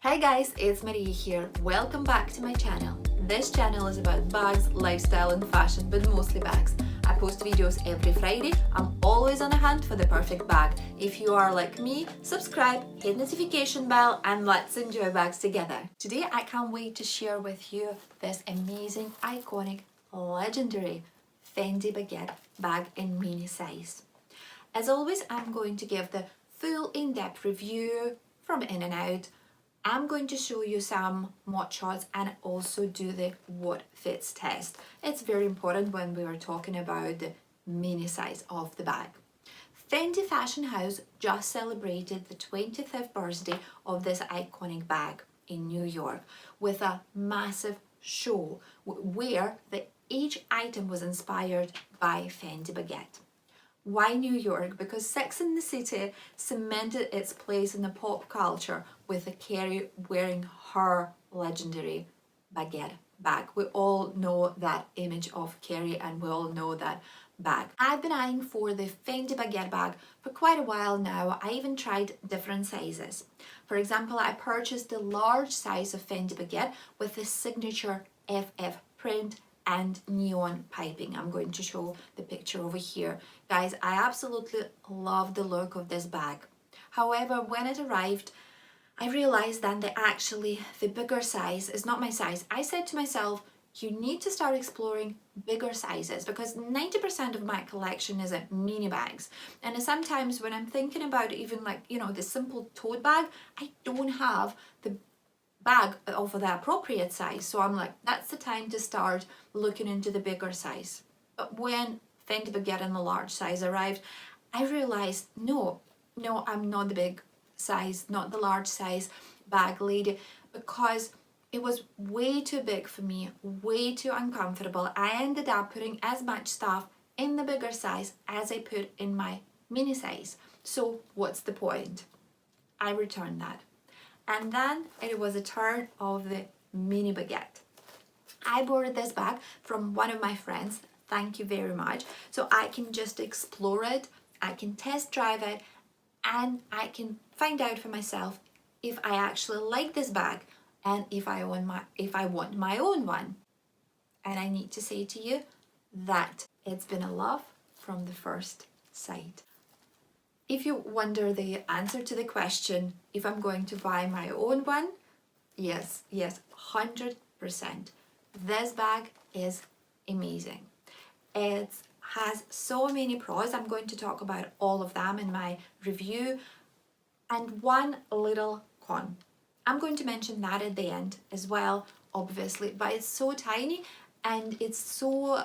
Hi guys, it's Marie here. Welcome back to my channel. This channel is about bags, lifestyle and fashion, but mostly bags. I post videos every Friday. I'm always on a hunt for the perfect bag. If you are like me, subscribe, hit notification bell, and let's enjoy bags together. Today I can't wait to share with you this amazing, iconic, legendary FENDI Baguette bag in mini size. As always, I'm going to give the full in-depth review from in and out. I'm going to show you some mod shots and also do the what fits test. It's very important when we are talking about the mini size of the bag. Fendi Fashion House just celebrated the 25th birthday of this iconic bag in New York with a massive show where each item was inspired by Fendi Baguette. Why New York? Because Sex and the City cemented its place in the pop culture with Carrie wearing her legendary baguette bag. We all know that image of Carrie and we all know that bag. I've been eyeing for the Fendi Baguette bag for quite a while now. I even tried different sizes. For example, I purchased the large size of Fendi Baguette with the signature FF print and neon piping. I'm going to show the picture over here. Guys, I absolutely love the look of this bag. However, when it arrived, I realized that the bigger size is not my size. I said to myself, you need to start exploring bigger sizes because 90% of my collection is mini bags. And sometimes when I'm thinking about even the simple tote bag, I don't have the bag of the appropriate size. So I'm like, that's the time to start looking into the bigger size. But when Fendi Baguette in the large size arrived, I realized, no, I'm not the big size, not the large size bag lady, because it was way too big for me, way too uncomfortable. I ended up putting as much stuff in the bigger size as I put in my mini size. So what's the point? I returned that. And then it was a turn of the mini baguette. I borrowed this bag from one of my friends. Thank you very much. So I can just explore it, I can test drive it, and I can find out for myself if I actually like this bag and if I want my own one. And I need to say to you that it's been a love from the first sight. If you wonder the answer to the question, if I'm going to buy my own one, yes, 100%. This bag is amazing. It has so many pros. I'm going to talk about all of them in my review. And one little con. I'm going to mention that at the end as well, obviously, but it's so tiny and it's so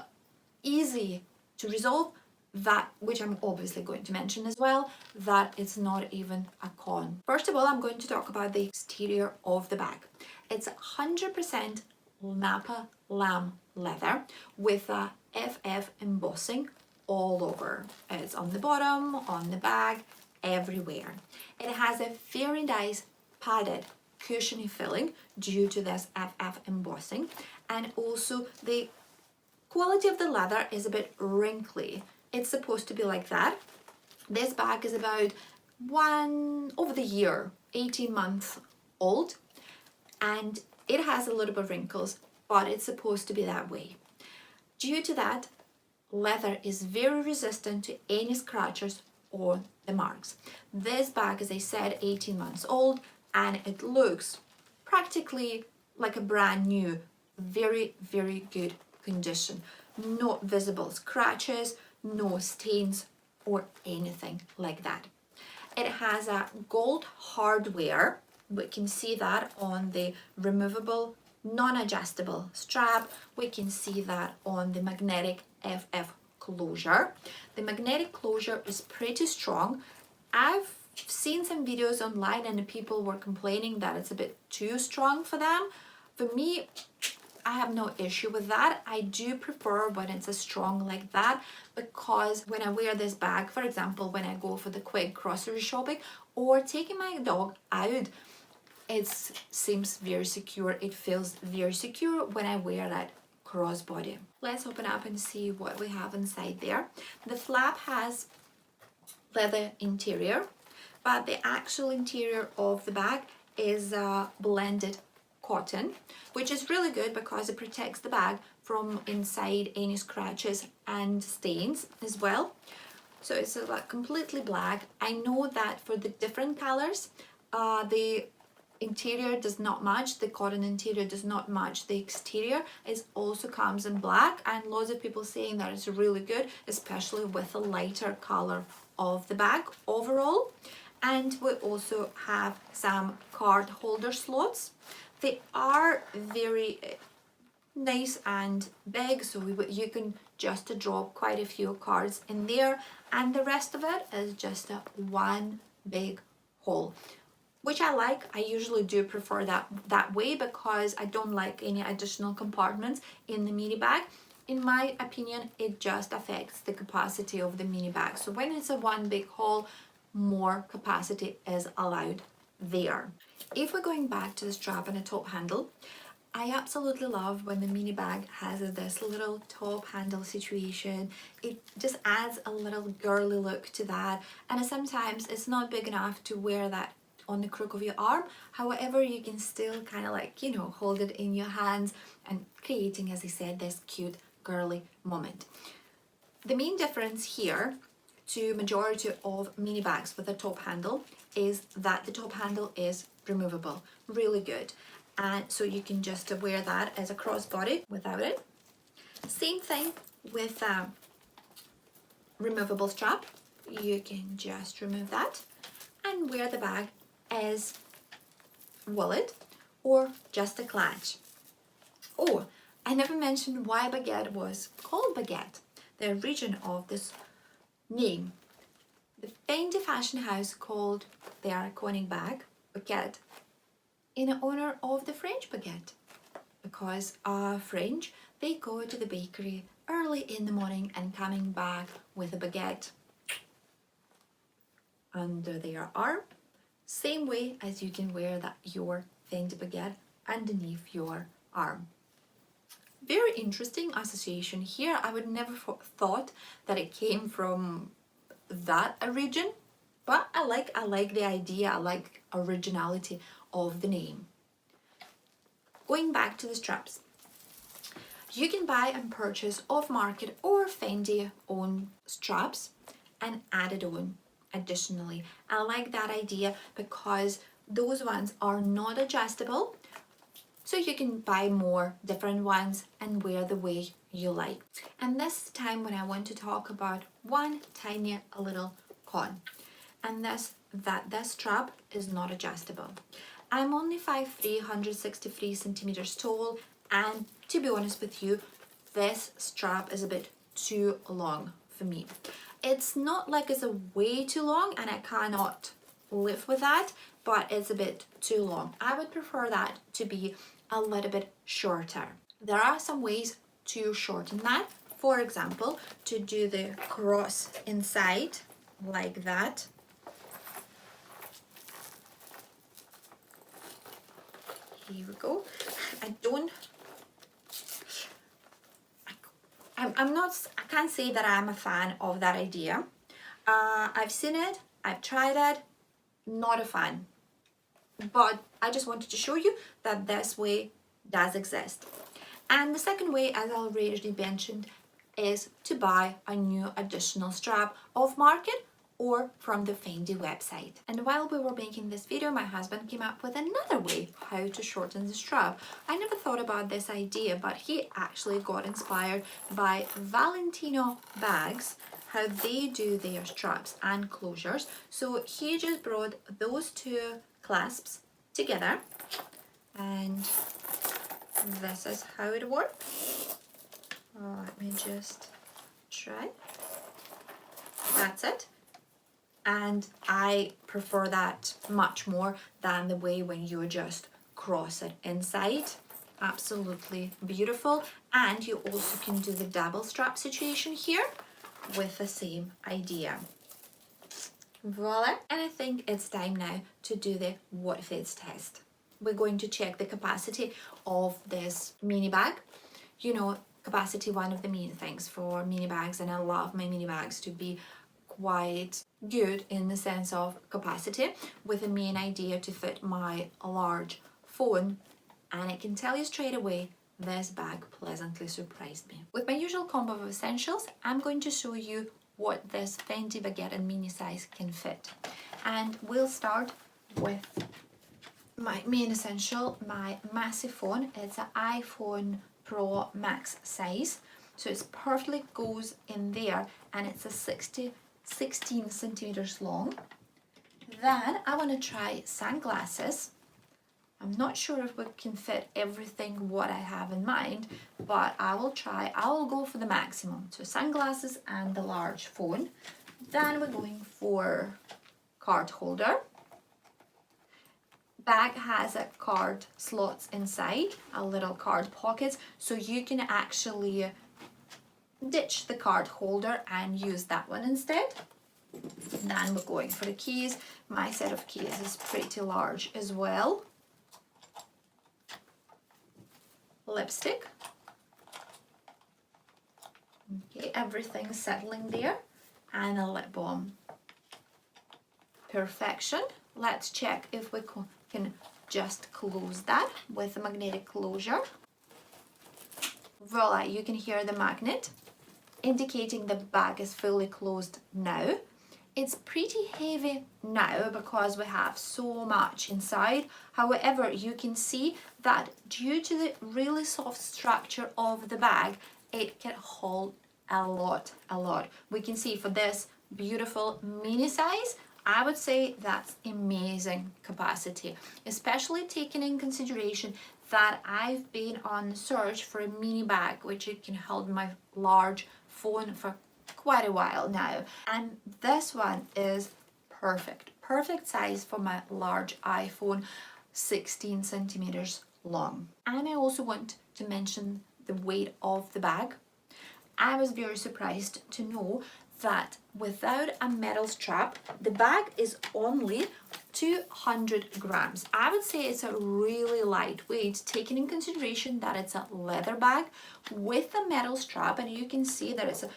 easy to resolve, that which I'm obviously going to mention as well, that it's not even a con. First of all, I'm going to talk about the exterior of the bag. It's 100% Napa lamb leather with a FF embossing all over. It's on the bottom, on the bag, everywhere. It has a very nice padded cushiony filling due to this FF embossing, and also the quality of the leather is a bit wrinkly. It's supposed to be like that. This bag is about over the year, 18 months old, and it has a little bit of wrinkles, but it's supposed to be that way. Due to that, leather is very resistant to any scratches or the marks. This bag, as I said, 18 months old, and it looks practically like a brand new, very, very good condition. No visible scratches, no stains or anything like that. It has a gold hardware. We can see that on the removable, non-adjustable strap. We can see that on the magnetic FF closure. The magnetic closure is pretty strong. I've seen some videos online and people were complaining that it's a bit too strong for them. For me, I have no issue with that. I do prefer when it's as strong like that, because when I wear this bag, for example, when I go for the quick grocery shopping or taking my dog out, it seems very secure. It feels very secure when I wear that crossbody. Let's open up and see what we have inside there. The flap has leather interior, but the actual interior of the bag is blended cotton, which is really good because it protects the bag from inside any scratches and stains as well. So it's like completely black. I know that for the different colors, the interior does not match, the cotton interior does not match the exterior. It also comes in black, and lots of people saying that it's really good, especially with the lighter color of the bag overall. And we also have some card holder slots. They are very nice and big, so you can just drop quite a few cards in there, and the rest of it is just one big hole, which I like. I usually do prefer that way because I don't like any additional compartments in the mini bag. In my opinion, it just affects the capacity of the mini bag. So when it's a one big hole, more capacity is allowed there. If we're going back to the strap and a top handle, I absolutely love when the mini bag has this little top handle situation. It just adds a little girly look to that, and sometimes it's not big enough to wear that on the crook of your arm. However, you can still kind of like, you know, hold it in your hands and creating, as I said, this cute girly moment. The main difference here to majority of mini bags with a top handle is that the top handle is removable. Really good. And so you can just wear that as a crossbody without it. Same thing with a removable strap. You can just remove that and wear the bag as wallet or just a clutch. Oh, I never mentioned why baguette was called baguette, the origin of this name. The FENDI fashion house called their iconic bag baguette in honor of the French baguette, because French, they go to the bakery early in the morning and coming back with a baguette under their arm, same way as you can wear that your FENDI baguette underneath your arm. Very interesting association here. I would never thought that it came from that origin, but I like the idea. I like originality of the name. Going back to the straps, you can buy and purchase off market or FENDI own straps and add it on additionally. I like that idea because those ones are not adjustable, so you can buy more different ones and wear the way you like. And this time when I want to talk about one tiny little con, and that's that this strap is not adjustable. I'm only 5'3", 163 centimeters tall, and to be honest with you, this strap is a bit too long for me. It's not like it's a way too long and I cannot live with that, but it's a bit too long. I would prefer that to be a little bit shorter. There are some ways to shorten that. For example, to do the cross inside like that. Here we go. I can't say that I'm a fan of that idea. I've seen it, I've tried it, not a fan. But I just wanted to show you that this way does exist. And the second way, as I already mentioned, is to buy a new additional strap off market or from the FENDI website. And while we were making this video, my husband came up with another way how to shorten the strap. I never thought about this idea, but he actually got inspired by Valentino bags, how they do their straps and closures. So he just brought those two clasps together, and this is how it works. Let me just try. That's it. And I prefer that much more than the way when you just cross it inside. Absolutely beautiful. And you also can do the double strap situation here with the same idea. Voila. And I think it's time now to do the what fits test. We're going to check the capacity of this mini bag. You know, capacity, one of the main things for mini bags, and I love my mini bags to be quite good in the sense of capacity, with the main idea to fit my large phone. And I can tell you straight away, this bag pleasantly surprised me. With my usual combo of essentials, I'm going to show you what this FENDI Baguette in mini size can fit. And we'll start with my main essential, my massive phone. It's an iPhone Pro Max size, so it perfectly goes in there, and it's a 16 centimeters long. Then I want to try sunglasses. I'm not sure if we can fit everything what I have in mind, but I will go for the maximum. So sunglasses and the large phone. Then we're going for card holder. Bag has a card slots inside, a little card pockets, so you can actually ditch the card holder and use that one instead. Then we're going for the keys. My set of keys is pretty large as well. Lipstick. Okay, everything's settling there. And a lip balm. Perfection. Let's check if we can just close that with a magnetic closure. Voila, you can hear the magnet indicating the bag is fully closed now. It's pretty heavy now because we have so much inside. However, you can see that due to the really soft structure of the bag, it can hold a lot. We can see for this beautiful mini size, I would say that's amazing capacity, especially taking in consideration that I've been on the search for a mini bag which it can hold my large phone for quite a while now, and this one is perfect size for my large iPhone, 16 centimeters long. And I also want to mention the weight of the bag. I was very surprised to know that without a metal strap, the bag is only 200 grams. I would say it's a really lightweight, taking in consideration that it's a leather bag with a metal strap, and you can see that it's a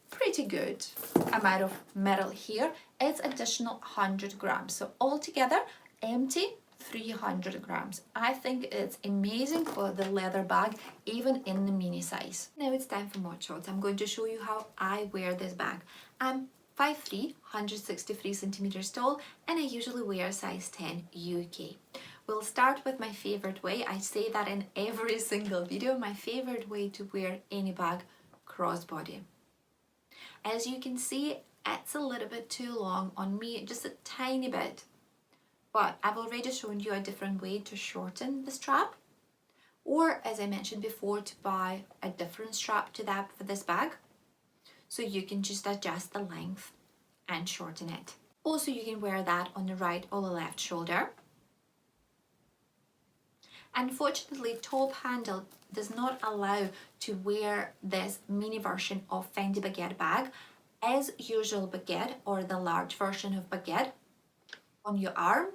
pretty good amount of metal here. It's additional 100 grams, so altogether empty 300 grams. I think it's amazing for the leather bag, even in the mini size. Now it's time for mod shots. I'm going to show you how I wear this bag. I'm 5'3", 163 centimeters tall, and I usually wear size 10 UK. We'll start with my favorite way. I say that in every single video. My favorite way to wear any bag, crossbody. As you can see, it's a little bit too long on me, just a tiny bit. But I've already shown you a different way to shorten the strap, or as I mentioned before, to buy a different strap to that for this bag. So you can just adjust the length and shorten it. Also, you can wear that on the right or the left shoulder. Unfortunately, top handle does not allow to wear this mini version of FENDI Baguette bag as usual baguette or the large version of baguette on your arm.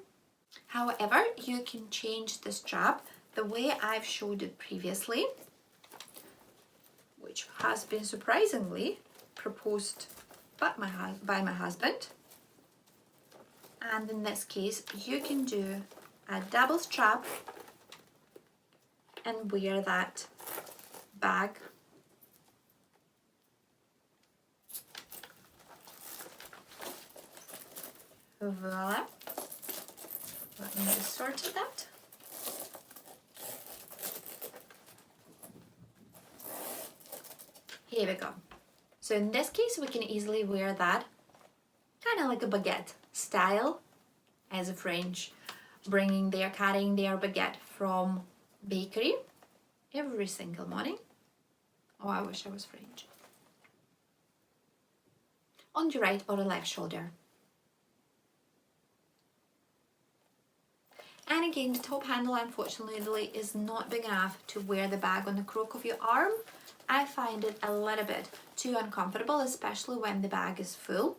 However, you can change the strap the way I've showed it previously, which has been surprisingly proposed by my husband. And in this case, you can do a double strap and wear that bag voila. Let me just sort that. Here we go. So in this case, we can easily wear that kind of like a baguette style as a French, carrying their baguette from bakery every single morning. Oh, I wish I was French. On the right or the left shoulder. And again, the top handle unfortunately is not big enough to wear the bag on the crook of your arm. I find it a little bit too uncomfortable, especially when the bag is full.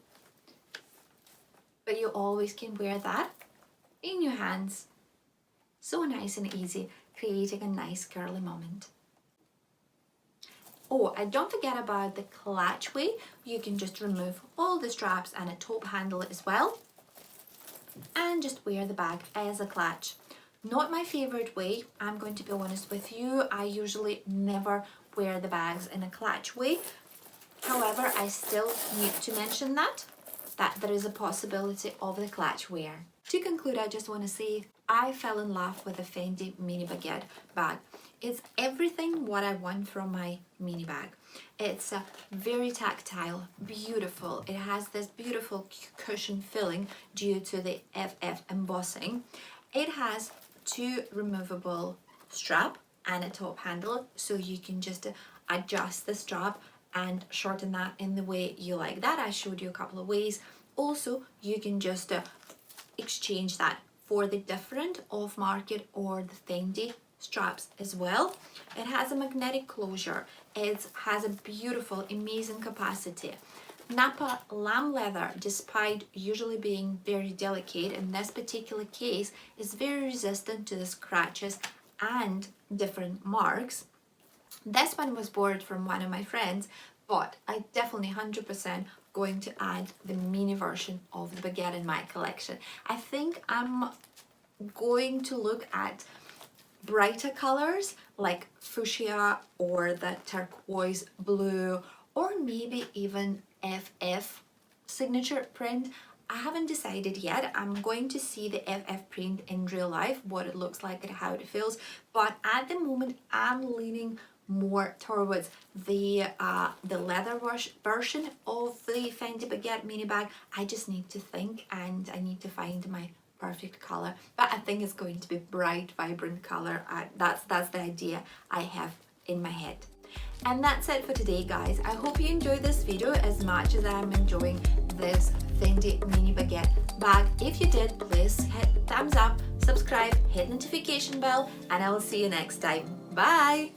But you always can wear that in your hands. So nice and easy, creating a nice curly moment. Oh, and don't forget about the clutch way. You can just remove all the straps and a top handle as well, and just wear the bag as a clutch. Not my favorite way, I'm going to be honest with you. I usually never wear the bags in a clutch way. However, I still need to mention that there is a possibility of the clutch wear. To conclude, I just want to say I fell in love with the FENDI Mini Baguette bag. It's everything what I want from my mini bag. It's very tactile, beautiful. It has this beautiful cushion filling due to the FF embossing. It has 2 removable strap and a top handle, so you can just adjust the strap and shorten that in the way you like that. I showed you a couple of ways. Also, you can just exchange that for the different off-market or the FENDI straps as well. It has a magnetic closure. It has a beautiful, amazing capacity. Napa lamb leather, despite usually being very delicate, in this particular case is very resistant to the scratches and different marks. This one was borrowed from one of my friends, but I definitely 100% going to add the mini version of the baguette in my collection. I think I'm going to look at brighter colors like fuchsia or the turquoise blue, or maybe even FF signature print. I haven't decided yet. I'm going to see the FF print in real life, what it looks like and how it feels, but at the moment I'm leaning more towards the leather version of the FENDI Baguette mini bag. I just need to think, and I need to find my perfect color, but I think it's going to be bright, vibrant color. That's the idea I have in my head. And that's it for today, guys. I hope you enjoyed this video as much as I'm enjoying this FENDI Mini Baguette bag. If you did, please hit thumbs up, subscribe, hit notification bell, and I will see you next time. Bye!